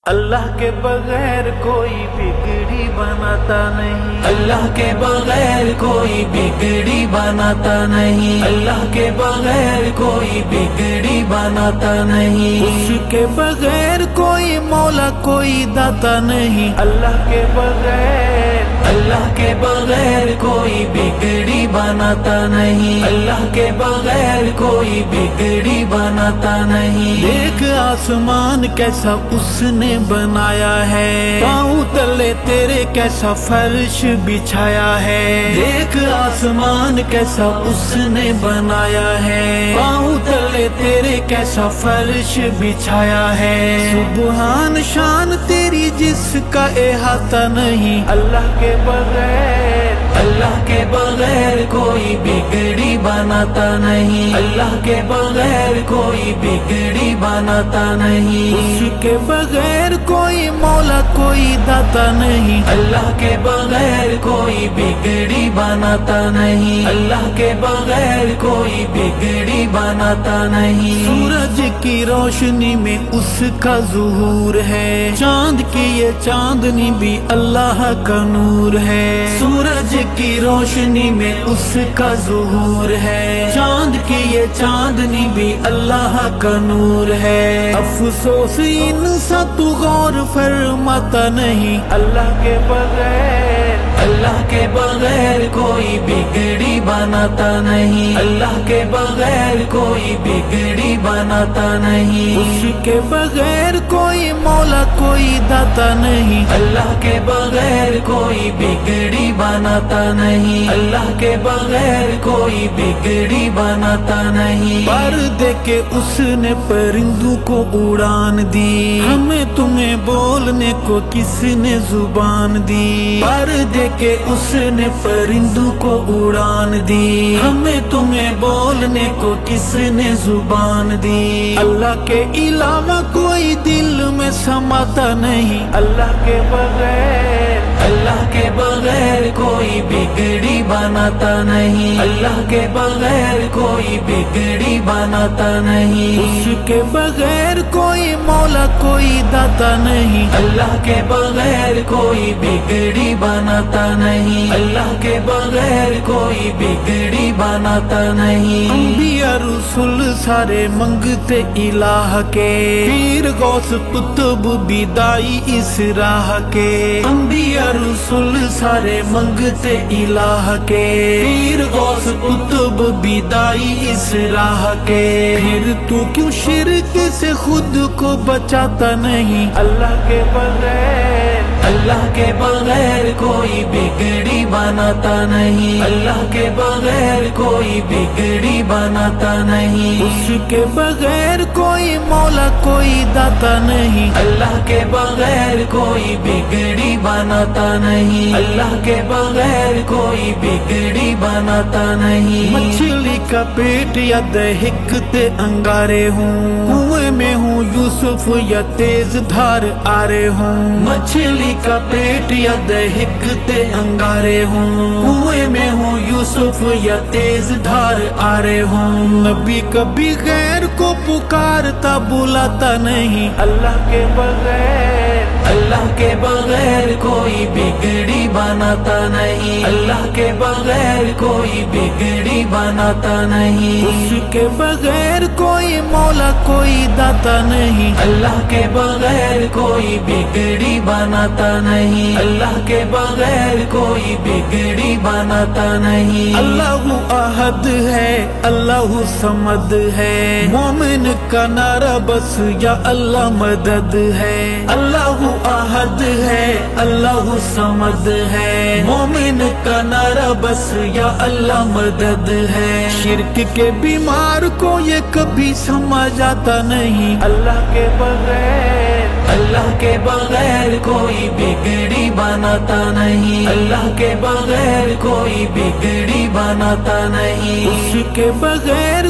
اللہ کے بغیر کوئی بگڑی بناتا نہیں، اللہ کے بغیر کوئی بگڑی بناتا نہیں، اللہ کے بغیر کوئی بگڑی بناتا نہیں، اس کے بغیر کوئی مولا کوئی داتا نہیں، اللہ کے بغیر اللہ کے بغیر کوئی بگڑی بناتا نہیں، اللہ کے بغیر کوئی بگڑی بناتا نہیں۔ دیکھ آسمان کیسا اس نے بنایا ہے، پاؤں تلے تیرے کیسا فرش بچھایا ہے، دیکھ آسمان کیسا اس نے بنایا ہے، پاؤں تلے تیرے کیسا فرش بچھایا ہے، سبحان شان تیری جس کا احاطہ نہیں، اللہ کے بغیر اللہ کے بغیر کوئی بگڑی بناتا نہیں، اللہ کے بغیر کوئی بگڑی بناتا نہیں، اس کے بغیر کوئی مولا کوئی داتا نہیں، اللہ کے بغیر کوئی بگڑی بناتا نہیں، اللہ کے بغیر کوئی بگڑی بناتا نہیں۔ سورج کی روشنی میں اس کا ظہور ہے، چاند کی یہ چاندنی بھی اللہ کا نور ہے، سورج کی روشنی میں اس کا ظہور ہے، چاند کی یہ چاندنی بھی اللہ کا نور ہے، افسوس انسان تو غور فرماتا نہیں، اللہ کے بغیر اللہ کے بغیر کوئی بگڑی بناتا نہیں، اللہ کے بغیر کوئی بگڑی بناتا نہیں، اس کے بغیر کوئی مولا کوئی داتا نہیں، اللہ کے بغیر کوئی بگڑی بناتا نہیں، اللہ کے بغیر کوئی بگڑی بناتا نہیں۔ پردے کے اس نے پرندوں کو اڑان دی، ہمیں تمہیں بولنے کو کس نے زبان دی، پردے کے اس نے پرندوں کو اڑان دی، ہمیں تمہیں بولنے کو کس نے زبان دی، اللہ کے علاوہ کوئی دل میں سماتا نہیں، اللہ کے بغیر اللہ کے بغیر کوئی بگڑی بناتا نہیں، اللہ کے بغیر کوئی بگڑی بناتا نہیں، اس کے بغیر کوئی مولا کوئی داتا نہیں، اللہ کے بغیر کوئی بگڑی بناتا نہیں، اللہ کے بغیر کوئی بگڑی بناتا نہیں۔ انبیاء رسول سارے منگتے الہ کے، پیر غوث قطب بدائی اس راہ کے، انبیاء رسول سارے منگتے الہ کے، پیر غوث قطب بدائی اس راہ کے، پھر تو کیوں شرک سے خود کو بچاتا نہیں، اللہ کے بغیر اللہ کے بغیر کوئی بگڑی بناتا نہیں، اللہ کے بغیر کوئی بگڑی بناتا نہیں، اس کے بغیر کوئی مولا کوئی داتا نہیں، اللہ کے بغیر کوئی بگڑی بناتا نہیں، اللہ کے بغیر کوئی بگڑی بناتا نہیں۔ مچھلی کا پیٹ یا دہکتے انگارے ہوں، کنویں میں ہوں یوسف یا تیز دھار آرے ہوں، مچھلی کا پیٹ یا دہکتے انگارے ہوں، کنویں میں ہوں یوسف یا تیز دھار آرے ہوں، نبی کبھی غیر کو پکارتا بلاتا نہیں، اللہ کے بغیر اللہ کے بغیر کوئی بگڑی بناتا نہیں، اللہ کے بغیر کوئی بگڑی بناتا نہیں، اس کے بغیر کوئی مولا کوئی داتا نہیں، اللہ کے بغیر کوئی بگڑی بناتا نہیں، اللہ کے بغیر کوئی بگڑی بناتا نہیں۔ اللہ احد ہے، اللہ صمد ہے، مومن کا نعرہ بس یا اللہ مدد ہے، اللہ احد ہے، اللہ صمد ہے، مومن کا نعرہ بس یا اللہ مدد ہے، شرک کے بیمار کو یہ کبھی سمجھ آتا نہیں، اللہ کے بغیر اللہ کے بغیر کوئی بگڑی بناتا نہیں، اللہ کے بغیر کوئی بگڑی بناتا نہیں، اس کے بغیر